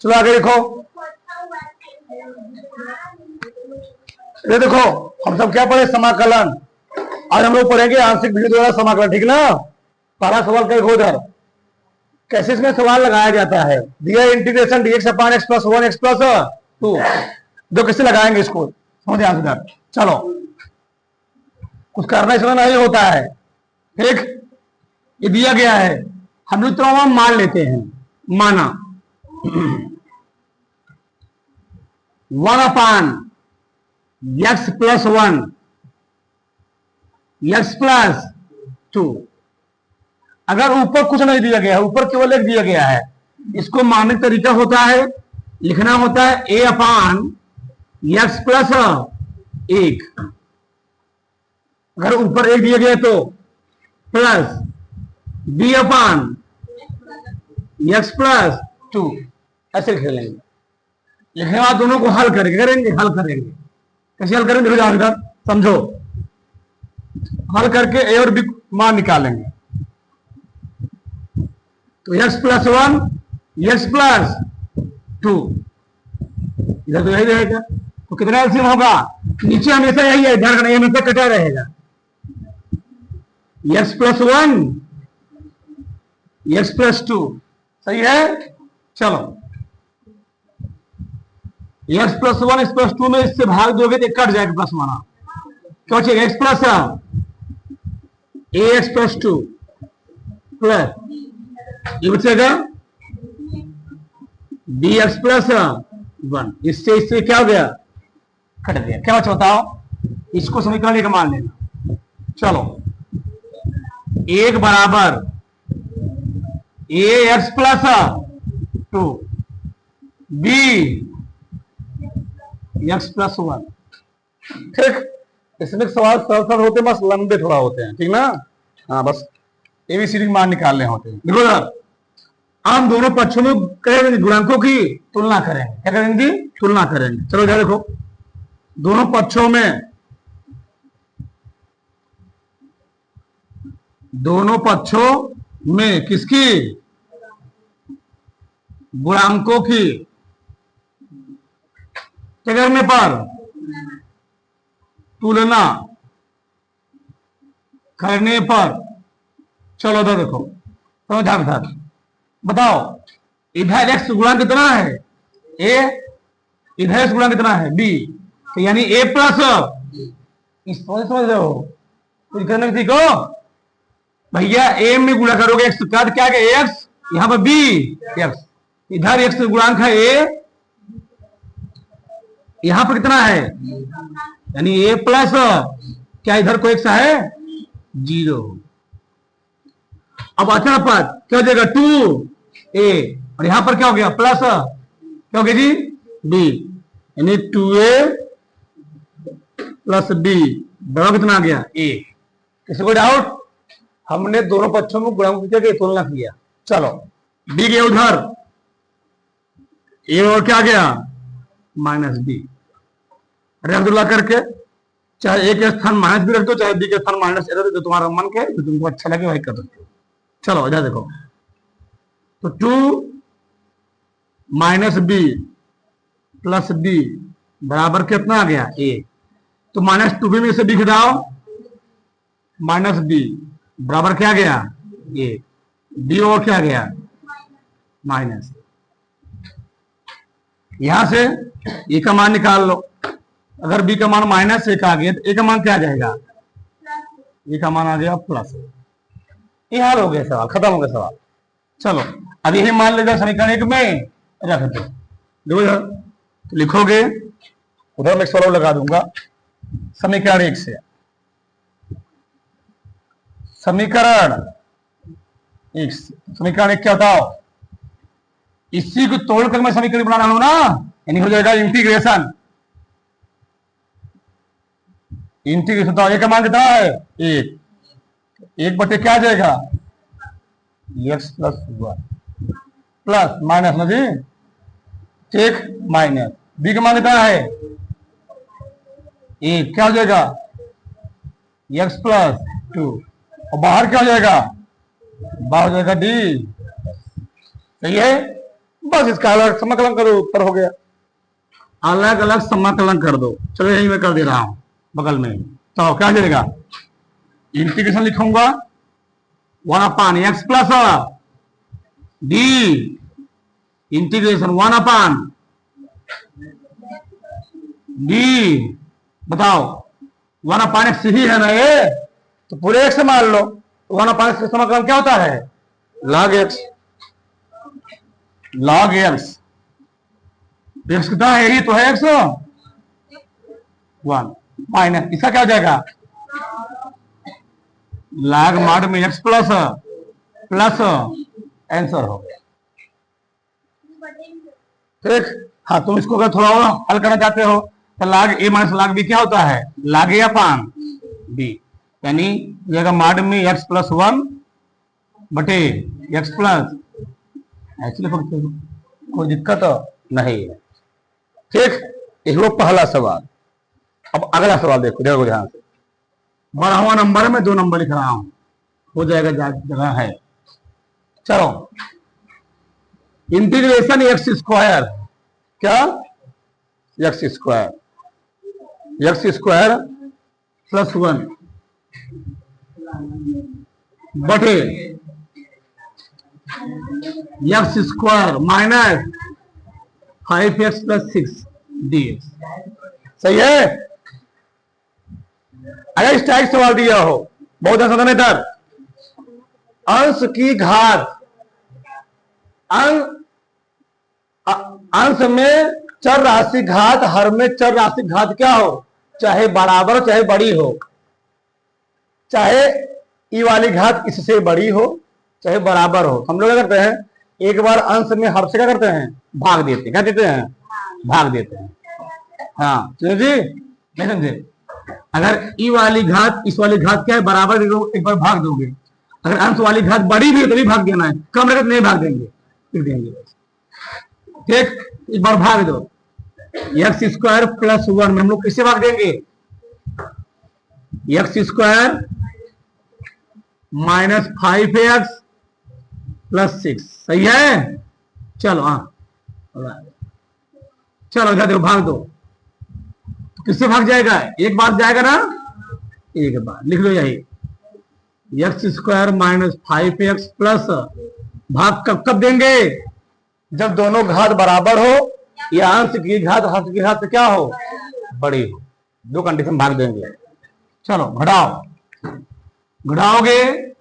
चलो आगे देखो, ये देखो हम सब क्या पढ़े, समाकलन। आज हम लोग पढ़ेंगे आंशिक भिन्न द्वारा समाकलन, ठीक ना। पहला सवाल क्या हो उधर, कैसे इसमें सवाल लगाया जाता है, दिया इंटीग्रेशन dx अपान x प्लस 1 x प्लस 2, जो कैसे लगाएंगे इसको समझ ध्यान से। चलो कुछ करना इसमें नहीं होता है, ठीक। ये दिया गया है, हम लोग तो मान लेते हैं, माना 1 अपान x प्लस 1 x प्लस 2। अगर ऊपर कुछ नहीं दिया गया है, ऊपर केवल एक दिया गया है, इसको मानने का तरीका होता है, लिखना होता है a अपान x प्लस 1। अगर ऊपर एक दिया गया तो प्लस b अपान x प्लस 2, ऐसे लिख लेंगे। लिखने के बाद दोनों को हल करेंगे, हल करेंगे। कैसे हल करेंगे इधर समझो, हल करके a और b मान निकालेंगे। तो x प्लस 1 x प्लस 2, इधर तो यही रहेगा, तो कितना एलसीएम होगा, नीचे हमेशा यही है, इधर नहीं हमेशा कटा रहेगा। x प्लस 1 x प्लस 2, सही है। चलो x प्लस 1 x प्लस 2 में इससे भाग दोगे तो कट जाएगा, प्लस माना क्या बचेगा, x plus ax plus 2 plus ये बचेगा bx प्लस 1। इससे इससे क्या हो गया, कट गया। क्या बचा बताओ, इसको समीकरण एक मान लेना। चलो एक बराबर ax plus 2 b x plus 1, ठीक। इसमें सवाल सरल होते हैं, बस लंबे थोड़ा होते हैं, ठीक ना। हाँ बस एबीसीडी मान निकालने होते हैं। देखो हम दोनों पक्षों में करेंगे, गुणांकों की तुलना करेंगे। क्या करेंगे, तुलना करेंगे। चलो इधर देखो, दोनों पक्षों में, दोनों पक्षों में किसकी, गुणांकों की क्या करने पर, तुलना करने पर। चलो इधर देखो, तो ध्यान बताओ, इधर x गुणा कितना है a, इधर x गुणा कितना है b, तो यानी a प्लस, समझ रहे हो, कुछ करने सीखो भैया। a में गुणा करोगे x का क्या है, x, यहां पर b x, इधर x गुणांक है a, यहां पर कितना है, यानी a प्लस, क्या इधर कोई x है 0। अब अचर पद क्या हो जाएगा 2a, और यहां पर क्या हो गया प्लस, क्या हो गया जी b, यानी 2a प्लस b बराबर कितना आ गया a। किसी को डाउट, हमने दोनों पक्षों में गुणांकों की तुलना किया। चलो b गया उधर, a और क्या गया माइनस b, रख दो करके, चाहे a के स्थान माइनस b रख दो, चाहे b के स्थान माइनस a रख दो, तुम्हारा मन के जो तुमको अच्छा लगे वही कर सकते हो। चलो इधर देखो, तो 2 माइनस b प्लस b बराबर कितना आ गया a, तो माइनस 2b में से b घटाओ, माइनस b बराबर क्या गया a, b और क्या गया माइनस। यहां से a का मान निकाल लो, अगर b का मान माइनस 1 आ गया तो a का मान क्या आ जाएगा, a का मान आ गया प्लस। ये हल हो गया सवाल, खत्म हो गया सवाल। चलो अब यही मान लेगा समीकरण 1 में रख दो, देखो इधर तो लिखोगे, उधर मैं सवाल लगा दूंगा समीकरण 1 से, समीकरण 1 से, समीकरण 1 क्या बताओ, इसी को तोड़कर मैं समीकरण बनाना हूं ना, यानी हो जाएगा इंटीग्रेशन, इंटीग्रेशन। तो एक का मान कितना है 1, 1 बटे क्या आ जाएगा x प्लस 1 प्लस माइनस ना जी, ठीक, माइनस b का मान कितना है 1, क्या हो जाएगा x प्लस 2, और बाहर क्या हो जाएगा, बाहर हो जाएगा d, सही है। बस इसका अलग समाकलन करो, उत्तर हो गया। अलग अलग समाकलन कर दो। चलो यही मैं कर दे रहा हूं बगल में। तो क्या जाएगा, इंटीग्रेशन लिखूंगा 1/x प्लस डी, इंटीग्रेशन 1/डी। बताओ 1/x ही है ना ये, तो पूरे x से मान लो। 1/x का समाकलन क्या होता है, log x। log x, x कितना है, यही तो है x 1 माइनस इसका क्या हो जाएगा, log mod में x प्लस आंसर हो गया। ठीक, हाँ तुम इसको अगर थोड़ा और हल करना चाहते हो तो log a minus log b क्या होता है, log a अपान b, यानी जगह mod में x प्लस 1 बटे x प्लस, ऐसे लिख सकते हो, कोई दिक्कत नहीं है। ठीक, एक वो पहला सवाल। अब अगला सवाल देखो, देखो ध्यान से। बड़ा हुआ नंबर में 2 नंबर लिख रहा हूं, हो जाएगा जगह है। चलो, इंटीग्रेशन एक्स स्क्वायर, क्या एक्स स्क्वायर प्लस 1 बटे x square minus 5x plus 6 dx। सही है। अगर इस टाइप सवाल दिया हो बहुत आसान है, अंश की घात, अंश में चर राशि घात, हर में चर राशि घात क्या हो, चाहे बराबर चाहे बड़ी हो, चाहे ई वाली घात इससे बड़ी हो चाहे बराबर हो। हम लोग क्या करते हैं, एक बार अंश में हर से क्या करते हैं, भाग देते हैं। क्या देते हैं, भाग देते हैं। हाँ जी, नहीं समझे। अगर ई वाली घात इस वाली घात क्या है, बराबर एक बार भाग दोगे। अगर अंश वाली घात बड़ी भी है तभी भाग देना है, कम रहेगा तो नहीं भाग देंगे, फिर देंगे। ठीक, एक बार भाग दो, एक्स स्क्वायर प्लस 1 में हम लोग किससे भाग देंगे, x square minus 5x plus 6। सही है। चलो हाँ, चलो इधर देखो, भाग दो, किससे भाग जाएगा, एक बार जाएगा ना, एक बार लिख लो यही, x square minus 5x plus, भाग कब कब देंगे, जब दोनों घात बराबर हो या अंश की घात हर की घात क्या हो, बड़ी हो। दो कंडीशन भाग देंगे। चलो घटाओ, घटाओगे,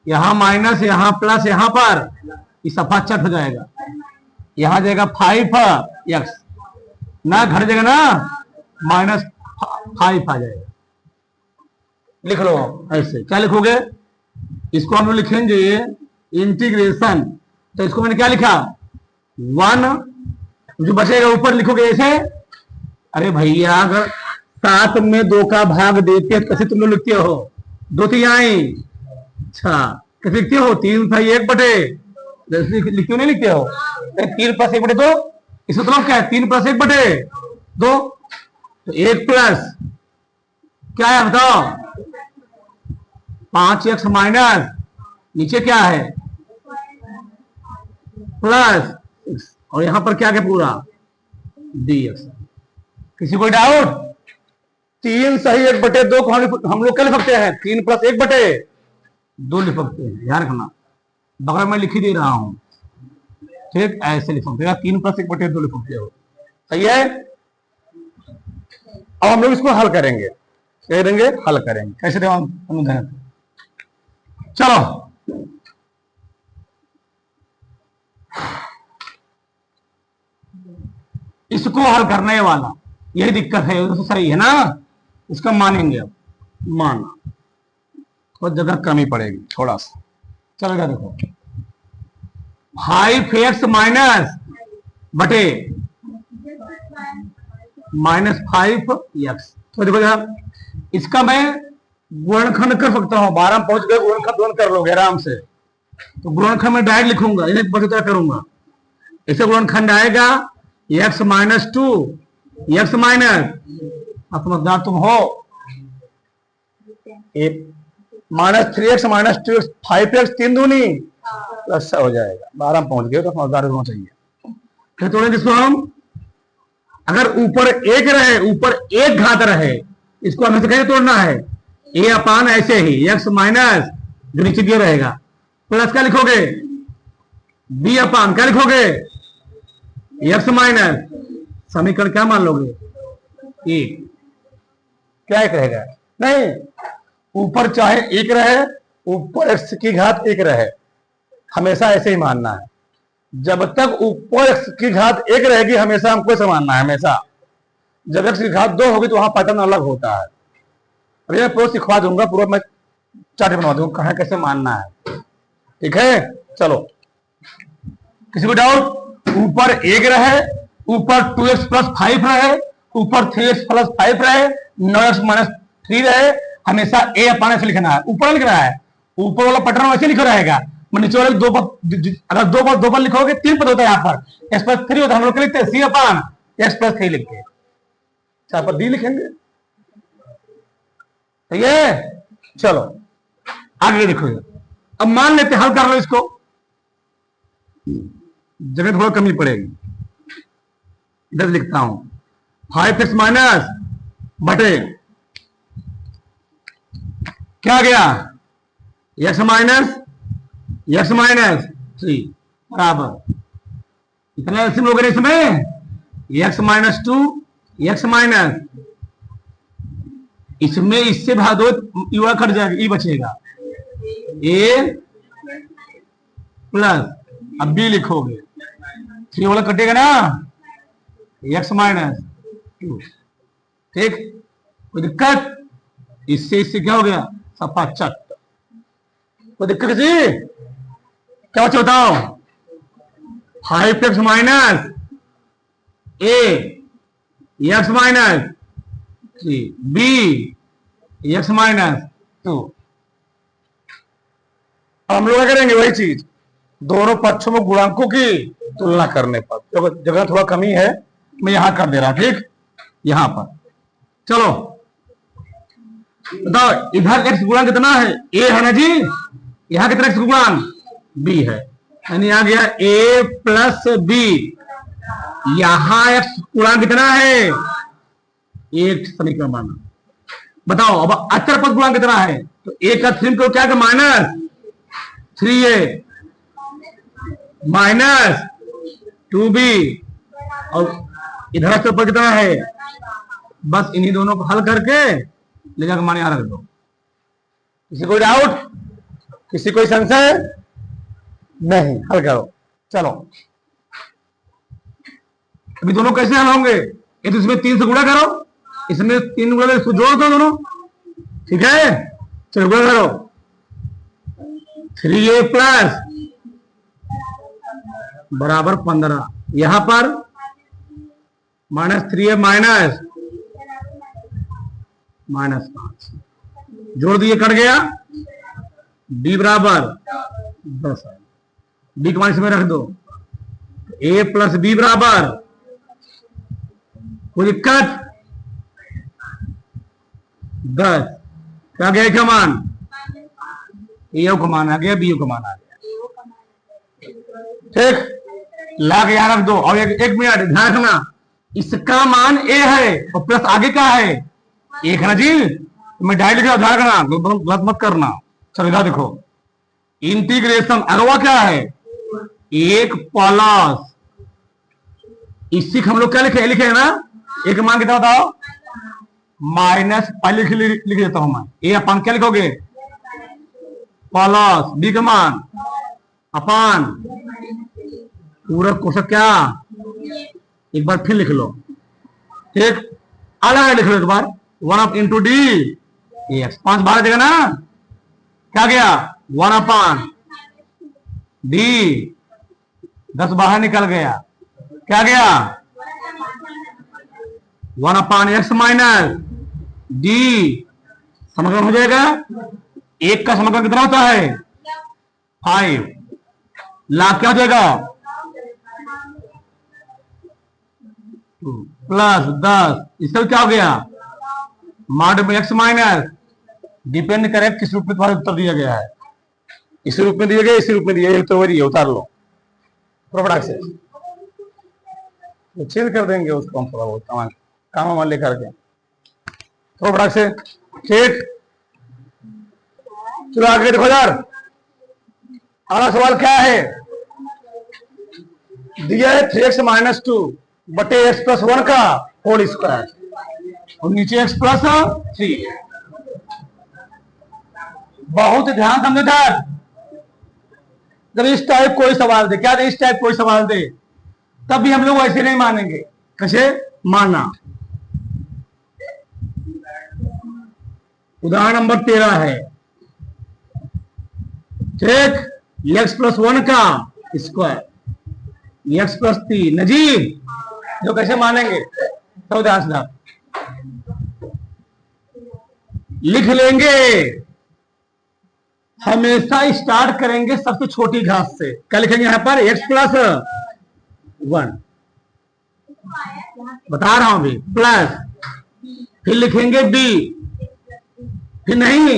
यहां माइनस यहां प्लस, यहां पर इस सफा चट हो जाएगा, यहां जाएगा 5x ना, घट जाएगा ना, माइनस 5 आ जाएगा। लिख लो ऐसे, क्या लिखोगे, इसको हम लोग लिखेंगे इंटीग्रेशन, तो इसको मैंने क्या लिखा 1, जो बचेगा ऊपर लिखोगे ऐसे। अरे भैया अगर 7 में 2 का भाग देते कैसे तुम लोग लिखते हो, 2 तिहाई, अच्छा कैसे लिखते हो, 3 था 1 बटे, लिखते हो नहीं लिखते हो, 3 प्लस 1 बटे 2, इसका मतलब क्या है, 3 प्लस 1 बटे 2, तो 1 प्लस क्या है बताओ, 5x माइनस नीचे क्या है प्लस, और यहां पर क्या है पूरा dx। किसी को डाउट, 3 सही 1 बटे 2 को हम लोग क्या लिख सकते हैं, 3 प्लस 1 बटे 2 लिख सकते हैं। ध्यान रखना, बगल में लिख ही दे रहा हूं। ठीक, ऐसे लिख सकते हैं, 3 प्लस 1 बटे 2 लिख सकते हो। सही है। अब हम लोग इसको हल करेंगे, क्या करेंगे, हल करेंगे। कैसे दें, चलो इसको हल करने वाला यही दिक्कत है, तो सही है ना, इसका मानेंगे। अब माना तो जगह कमी पड़ेगी थोड़ा सा। चलो देखो, 5x माइनस बटे माइनस 5x, तो देखो यार इसका मैं गुणनखंड कर सकता हूं, 12 पहुंच गए, गुणनखंड कर लोगे आराम से। तो गुणनखंड में डायरेक्ट लिखूंगा, इन्हें करूंगा, ऐसे गुणनखंड आएगा x माइनस 2, x माइनस, समझदार तुम हो, minus 3x minus 2x, 5x 3 दूनी प्लस हो जाएगा। 12 में पहुंच गए तो समझदार होना चाहिए। फिर तोड़ेंगे इसको हम, अगर ऊपर एक रहे, ऊपर एक घात रहे, इसको हमें से कैसे तोड़ना है, ए अपान ऐसे ही एक्स माइनस जो नीचे दिया रहेगा प्लस क्या लिखोगे, बी अपान क्या लिखोगे, एक्स माइनस समीकरण क्या मान लोगे, ए। क्या एक रहेगा, नहीं, ऊपर चाहे एक रहे, ऊपर एक्स की घात एक रहे, हमेशा ऐसे ही मानना है। जब तक ऊपर एक्स की घात एक रहेगी हमेशा हमको ऐसे मानना है, हमेशा। जब एक्स की घात 2 होगी तो वहां पैटर्न अलग होता है। अभी मैं पूरा सिखवा दूंगा, पूरा मैं चार्ट बनवा दूंगा कहां कैसे मानना है, ठीक है। चलो, किसी को डाउट, ऊपर एक रहे, ऊपर 2x प्लस 5 रहे, ऊपर 3x प्लस 5 रहे, 9x माइनस 3 रहे, हमेशा ए अपान ऐसे लिखना है, ऊपर लिखना है। ऊपर वाला पैटर्न वैसे लिखा रहेगा, नीचे वाले दो पद, अगर दो पद लिखोगे 3 पद होता है, यहाँ पर एक्स प्लस 3 होता है, हम लोग लिखते हैं सी अपान एक्स प्लस 3 लिखते हैं, यहाँ पर डी लिखेंगे, ठीक है। चलो आगे देखो, अब मान लेते हल कर लो इसको, जगह थोड़ा कमी पड़ेगी, इधर लिखता हूं 5x माइनस बटे क्या गया, x माइनस 3 बराबर इतना एल्सियम लोगे इसमें, x माइनस 2 x माइनस, इसमें इससे भाग दो, युवा कट जाएगा, ई बचेगा, ए प्लस, अब बी लिखोगे, 3 वाला कटेगा ना, x माइनस 2, ठीक, कोई दिक्कत, इससे इससे क्या हो गया, सपा चट, कोई दिक्कत किसी, क्या बच्चे बताओ, 5x minus a x minus 3 b x minus 2। हम लोग करेंगे वही चीज, दोनों पक्षों में गुणांकों की तुलना करने पर, तो जगह थोड़ा कमी है, मैं यहां कर दे रहा, ठीक, यहां पर। चलो बताओ, इधर एक्स गुणांक कितना है, ए है ना जी, यहां कितना एक्स गुणांक बी है, यानी आ गया ए प्लस बी, यहां एक्स गुणांक कितना है, एक समीकरण माना। बताओ अब अचर पद गुणांक कितना है, तो ए का 3 को क्या माइनस 3a माइनस 2b, और इधर अचर पद कितना है, बस इन्हीं दोनों को हल करके ले जाकर मान यहां रख दो। किसी कोई डाउट, किसी कोई संशय नहीं, हल करो। चलो अभी दोनों कैसे हल होंगे, ये तो इसमें 3 से गुणा करो, इसमें 3 गुणा इसको जोड़ दो दोनों, ठीक है। चलो गुणा करो, 3a प्लस बराबर 15, यहां पर माइनस 3a माइनस 5, जोड़ दिए, कट गया, b बराबर 10, b को माइनस में रख दो, a प्लस बी बराबर, कोई दिक्कत, 10, क्या गया का मान, ए का मान आ गया, बी का मान आ गया, ठीक, ला के यहां रख दो। और एक मिनट ध्यान रखना, इसका मान ए है और प्लस आगे का है एक है ना जी, तो मैं डायरेक्ट लिख रहा, ध्यान रखना, गलत मत करना। चलो इधर देखो, इंटीग्रेशन अगवा क्या है, 1 प्लस, इसी हम लोग क्या लिखे है ना, एक मान कितना बताओ, माइनस, पहले लिख देता हूं मैं, ए अपान क्या लिखोगे, प्लस बी का मान अपान पूरा कोष्ठक क्या, एक बार फिर लिख लो, ठीक, अलग लिख लो एक बार, 1 अप इंटू डी एक्स, 5 बाहर देगा ना, क्या गया 1 अपान डी, 10 बाहर निकल गया, क्या गया 1 अपान एक्स माइनस डी, समीकरण हो जाएगा, एक का समीकरण कितना होता है 5, लाभ क्या हो जाएगा प्लस 10, इसका क्या हो गया मॉड में एक्स माइनस, डिपेंड करे किस रूप में तुम्हारा उत्तर दिया गया है, इसी रूप में दिए गए, इसी रूप में दिए गए, तो वही उतार लो प्रोडक्ट से, तो चेंज कर देंगे उसको हम थोड़ा बहुत काम लेकर के प्रोडक्ट से। ठीक, चलो आगे देखो यार, अगला सवाल क्या है, दिया है 3x - 2 बटे x + 1 का होल स्क्वायर और नीचे x + 3। बहुत ध्यान समझदार, जब इस टाइप कोई सवाल दे, क्या दे, इस टाइप कोई सवाल दे, तब भी हम लोग ऐसे नहीं मानेंगे। कैसे मानना, उदाहरण नंबर 13 है, ठीक, x + 1 का स्क्वायर, x + 3, नजीब जो कैसे मानेंगे, तो ध्यान से लिख लेंगे। हमेशा स्टार्ट करेंगे सबसे छोटी घात से। क्या लिखेंगे यहां पर, x + 1, बता रहा हूं अभी, प्लस, फिर लिखेंगे b, फिर नहीं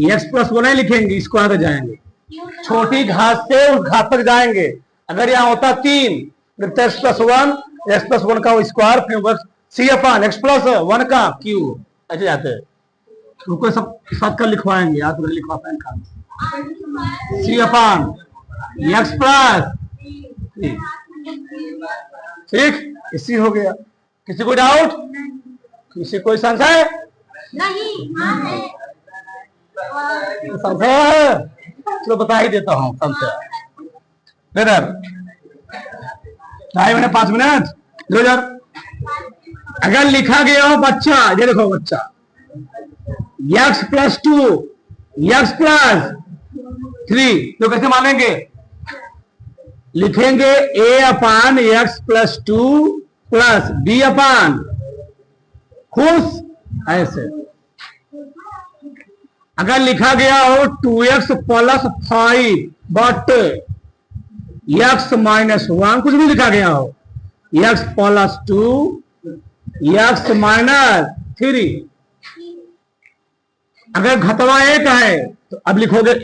x + 1 ही लिखेंगे, स्क्वायर पे जाएंगे, छोटी घात से उस घात तक जाएंगे। अगर यहां होता 3, फिर x + 1, x + 1 का स्क्वायर, फिर c/x + 1 का क्यूब, ऐसे जाते हैं। उनको सब साथ कर लिखवाएंगे, याद नहीं लिखवा पाएंगे, c/x + 3, ठीक, इसी हो गया। किसी को डाउट, किसी कोई संशय नहीं, संशय है, चलो बता ही देता हूं संशय। Better 2.5 minute 5 minute 2000। अगर लिखा गया हो बच्चा, ये देखो बच्चा, x + 2 x + 3, तो कैसे मानेंगे, लिखेंगे a/x + 2 + b/, खुश, ऐसे। अगर लिखा गया हो 2x + 5 बट x - 1, कुछ भी लिखा गया हो, x + 2 x - 3, अगर घटवा एक है तो अब लिखोगे a/,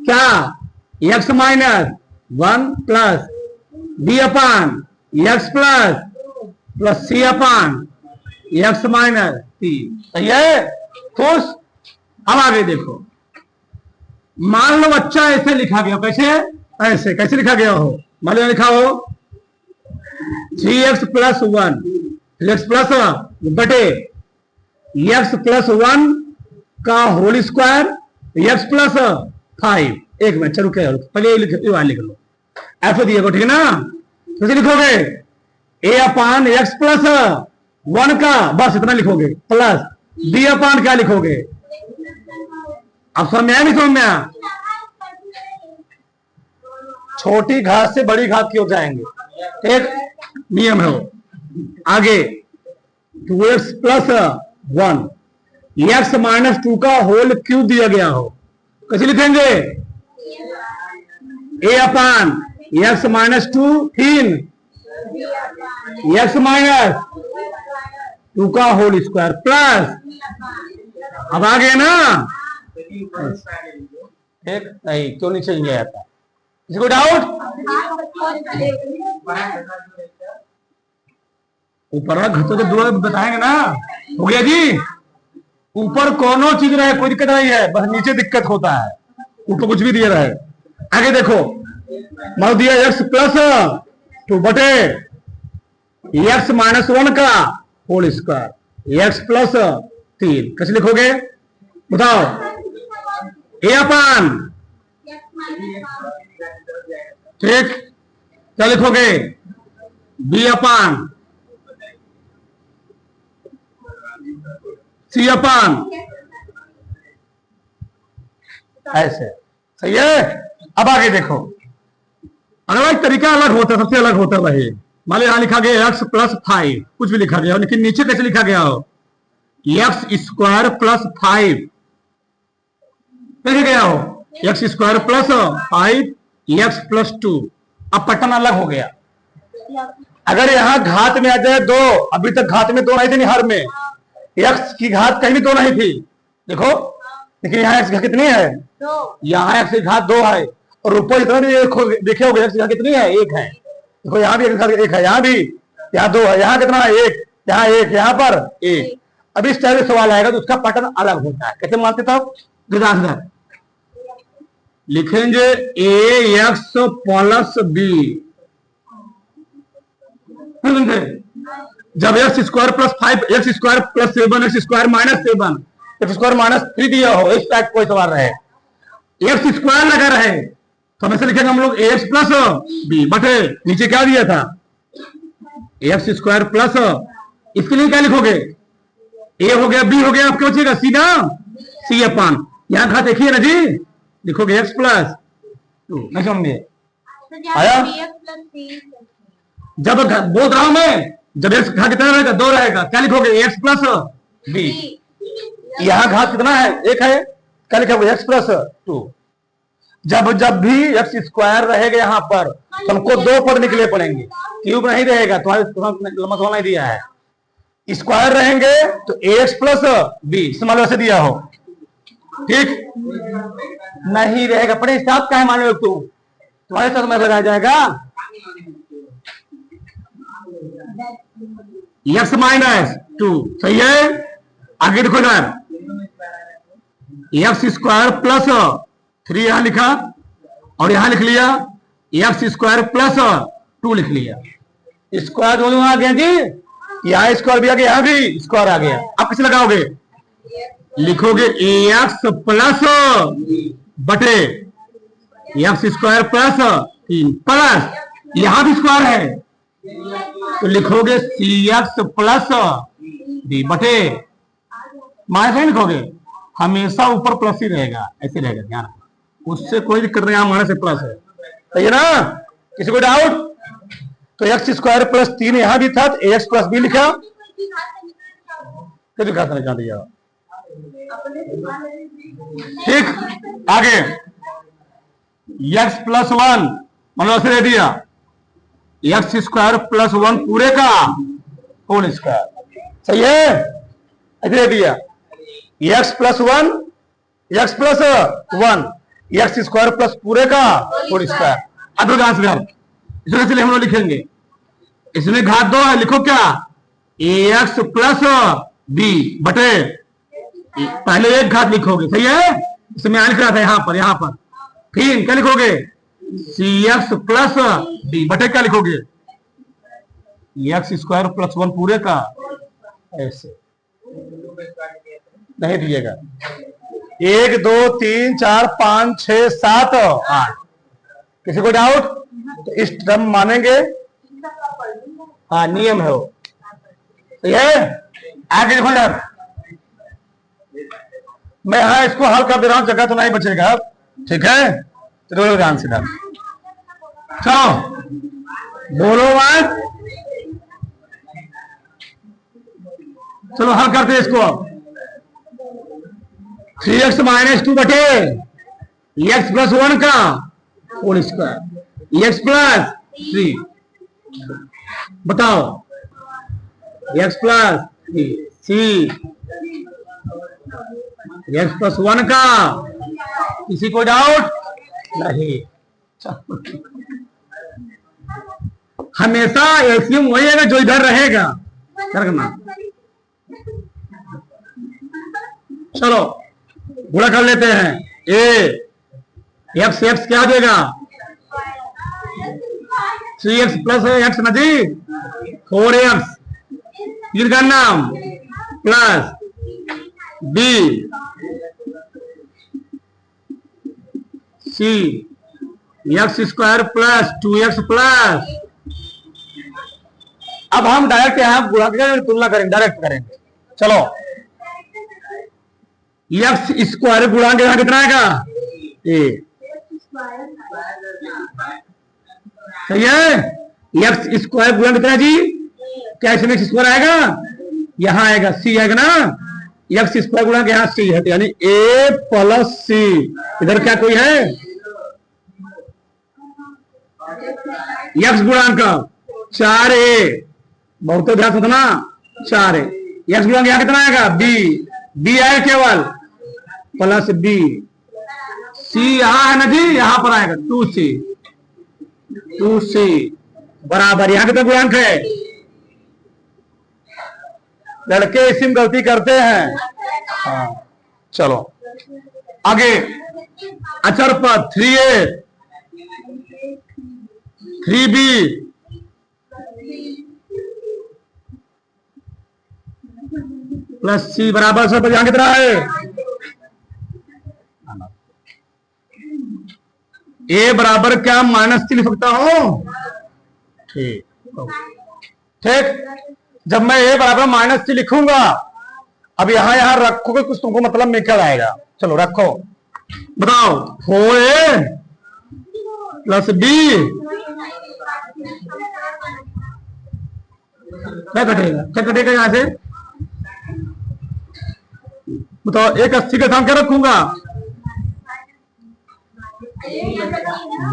क्या, x - 1 plus b/, x plus c/, x - 3, सही है, खुश। अब आगे देखो, मान लो बच्चा ऐसे लिखा गया, कैसे, ऐसे कैसे लिखा गया हो, मान लो लिखा हो 3x + 1 x प्लस बटे x + 1 का होल स्क्वायर, x + 5। एक मिनट चलो, क्या पहले ये लिख लो, ऐसे दिए को, ठीक है ना, कैसे लिखोगे, a/x + 1 का, बस इतना लिखोगे, प्लस b/, क्या लिखोगे, अब समझ में आया नहीं, समझ में आया, छोटी घात से बड़ी घात की ओर जाएंगे, एक नियम है वो। आगे 2x + 1 x - 2 का होल क्यूब दिया गया हो, कैसे लिखेंगे, a/x - 2 3 x - 2 का होल स्क्वायर प्लस, अब आ गया ना, एक नहीं, क्यों नीचे नहीं आता, किसी को डाउट, ऊपर घटों के दो बताएंगे ना, हो गया जी। ऊपर कोनो चीज रहे कोई दिक्कत नहीं है, बस नीचे दिक्कत होता है, ऊपर कुछ भी दिया रहे। आगे देखो, मान दिया x + 2 बटे x - 1 का होल स्क्वायर, x + 3, कैसे लिखोगे बताओ, a/, ठीक, क्या लिखोगे, b/, c/, ऐसे, सही है। अब आगे देखो, अलग तरीका अलग होता है, सबसे अलग होता है भाई। मान लो यहां लिखा गया x + 5, कुछ भी लिखा गया हो, लेकिन नीचे कैसे लिखा गया हो, x² + 5, कैसे गया हो, x² + 5 x + 2, अब पैटर्न अलग हो गया। अगर यहां घात में आ जाए 2, अभी तक घात में 2 नहीं थे, हर में x की घात कहीं भी 2 नहीं थी, देखो लेकिन यहाँ एक्स की घात कितनी है? यहाँ एक्स की घात 2 है और ऊपर इतना भी देखे होगे एक्स की घात कितनी है? 1 है। देखो यहाँ भी एक है, यहाँ भी, यहाँ 2 है, यहाँ कितना है? 1, यहाँ 1, यहाँ पर 1। अब इस टाइप सवाल आएगा तो उसका पैटर्न अलग होता है। कैसे मानते तब? लिखेंगे ए एक्स प्लस बी, जब x square plus 5, x square plus 7, x square minus 7, x square minus 3 दिया हो, इस टाइप कोई सवाल रहे, एक्स स्क्वायर लगा रहे तो हमेशा लिखेंगे हम लोग एक्स प्लस बी बटे नीचे क्या दिया था? एक्स स्क्वायर प्लस, इसके लिए क्या लिखोगे? ए हो गया, बी हो गया, आपको बचेगा सी ना, सी अपान, यहां घात देखिए ना जी, लिखोगे एक्स प्लस 2। नहीं समझे आया? जब बोल रहा हूं मैं, जब एक्स घात कितना रहेगा? 2 रहेगा, क्या लिखोगे? X plus B. यहां घात कितना है? 1 है, क्या लिखोगे? X plus 2। जब भी एक्स स्क्वायर रहेगा यहाँ पर तो हमको 2 पद निकले पड़ेंगे, क्यूब नहीं रहेगा, तुम्हारे मसला नहीं दिया है। स्क्वायर रहेंगे तो एक्स प्लस बी समझ वैसे दिया हो, ठीक नहीं रहेगा। पढ़े हिसाब का है, मान लो तुम, तुम्हारे साथ में लगाया जाएगा एक्स माइनस 2, सही है। आगे देखो यार, एक्स स्क्वायर प्लस 3 यहां लिखा और यहां लिख लिया एक्स स्क्वायर प्लस 2 लिख लिया, स्क्वायर दोनों आ गया जी, यहाँ स्क्वायर भी आ गया, यहाँ भी स्क्वायर आ गया। अब किसे लगाओगे? लिखोगे एक्स प्लस बटे एक्स स्क्वायर प्लस 3 प्लस यहां भी स्क्वायर है तो लिखोगे सी एक्स प्लस डी बटे, माइनस नहीं लिखोगे, हमेशा ऊपर प्लस ही रहेगा, ऐसे रहेगा, ध्यान उससे कोई दिक्कत नहीं, माइनस से प्लस है, सही है ना? किसी को डाउट? तो एक्स स्क्वायर प्लस 3 यहां भी था तो एक्स प्लस बी लिखा, तो घात निकाल दिया, ठीक। आगे एक्स प्लस 1 मतलब ऐसे दे दिया एक्स स्क्वायर प्लस 1 पूरे का होल स्क्वायर, सही है, ऐसे दे दिया x plus 1, x plus 1, x square plus पूरे का होल स्क्वायर। अब इसमें हम लोग लिखेंगे, इसमें घात 2 है, लिखो क्या? एक्स प्लस बी बटे, पहले एक घात लिखोगे, सही है, इसमें लिख रहा था यहाँ पर, फिर क्या लिखोगे? सी एक्स प्लस डी बटे क्या लिखोगे? एक्स स्क्वायर प्लस 1 पूरे का, ऐसे नहीं दिएगा। 1 2 3 4 5 6 7 8, किसी को डाउट? तो इस टर्म मानेंगे, हाँ नियम है वो, ये आगे देखो यार, मैं हाँ इसको हल कर दे रहा हूं, जगह तो नहीं बचेगा, ठीक है? चलो ध्यान से डाल, चलो बोलो बात, चलो हल करते हैं इसको। 3x माइनस 2 बटे एक्स प्लस 1 का होल स्क्वायर, एक्स प्लस 3, बताओ एक्स प्लस 3 सी एक्स प्लस 1 का, किसी को डाउट नहीं? हमेशा एलसीएम वही है जो इधर रहेगा, करना। चलो गुणा कर लेते हैं, ए एक्स एक्स क्या देगा? 3x प्लस एक्स ना जी, 4x का नाम plus B C X square plus 2x plus, अब हम डायरेक्ट यहां गुणा करेंगे, तुलना करेंगे, डायरेक्ट करेंगे। चलो एक्स स्क्वायर गुणांक यहां कितना आएगा? ए, सही है, एक्स स्क्वायर गुणा कितना जी? क्या इसमें एक्स स्क्वायर आएगा? यहां आएगा सी आएगा ना, एक्स स्क्वायर गुणा यहाँ सी है, यानी ए प्लस सी, इधर क्या कोई है? एक्स गुणांक 4a, बहुत ध्यान रखना, 4a, एक्स गुणांक यहाँ कितना आएगा? बी, बी आएगा केवल, प्लस बी, सी यहां है ना जी, यहां पर आएगा 2c, 2c बराबर, यहां कितना गुणांक है? लड़के इसी में गलती करते हैं। हाँ चलो आगे, अचर पर 3a 3b प्लस सी बराबर से यहां कितना है? ए बराबर क्या माइनस सी लिख सकता हूं? ठीक ठीक, जब मैं ए बराबर माइनस सी लिखूंगा, अब यहां यहां रखोगे कुछ तुमको मतलब निकल आएगा। चलो रखो, बताओ 4a प्लस बी क्या कटेगा? क्या कटेगा यहां से? बताओ, एक 80 का स्थान क्या रखूंगा?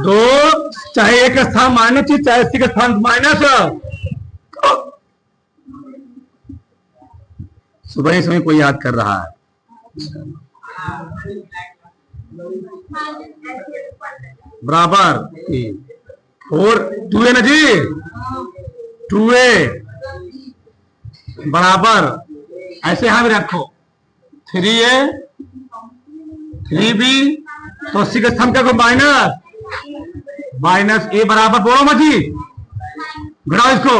2, चाहे एक स्थान माइनस चीज, चाहे 80 का स्थान माइनस। सुबह ही समय कोई याद कर रहा है। बराबर 4 2a ना जी, 2a बराबर, ऐसे यहां भी रखो 3a 3b, तो 80 का स्थान क्या को माइनस ए बराबर, बोलो मजी, घटाओ इसको,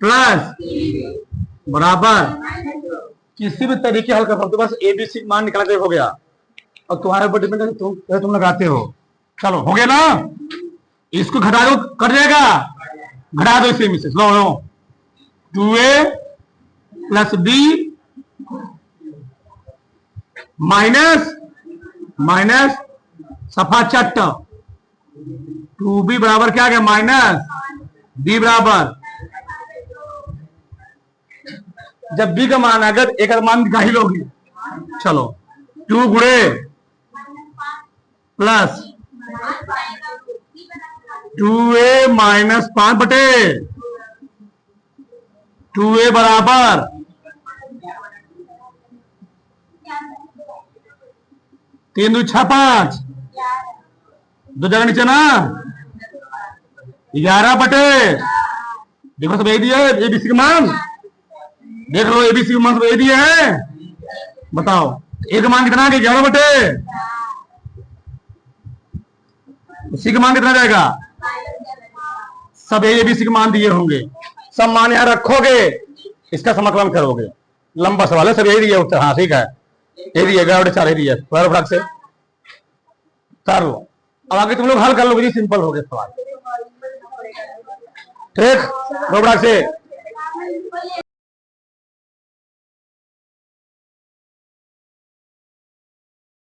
प्लस बराबर, किसी भी तरीके हल कर सकते हो, बस एबीसी मान निकाल के हो गया। और तुम्हारे ऊपर डिपेंड है तुम लगाते हो। चलो हो गया ना, इसको घटा दो, कट जाएगा, घटा दो इसे मिसेस, लो लो 2a plus B minus minus सफा चट्ट 2b बराबर क्या आ गया? माइनस b बराबर, जब b का मान अगर एक मान दिखा ही लोगे। चलो 2 गुणे प्लस 2a माइनस 5 बटे 2a बराबर 3 2 6 5, 2 जगह नीचे ना 11 बटे, देखो सब यही दिया है एबीसी का मान, देख लो एबीसी का मान सब यही दिया है। बताओ ए का मान कितना है? 11 बटे, सी का मान कितना जाएगा? सब एबीसी के मान दिए होंगे, सब मान यहां रखोगे, इसका समाकलन करोगे। लंबा सवाल है, सब यही दिया उत्तर। हाँ ठीक है, यही दिया 11 बटे 4 ही दिया, फटाक से कर लो। अब आगे तुम लोग हल कर लो जी, सिंपल हो गया सवाल। ठीक, फटाक से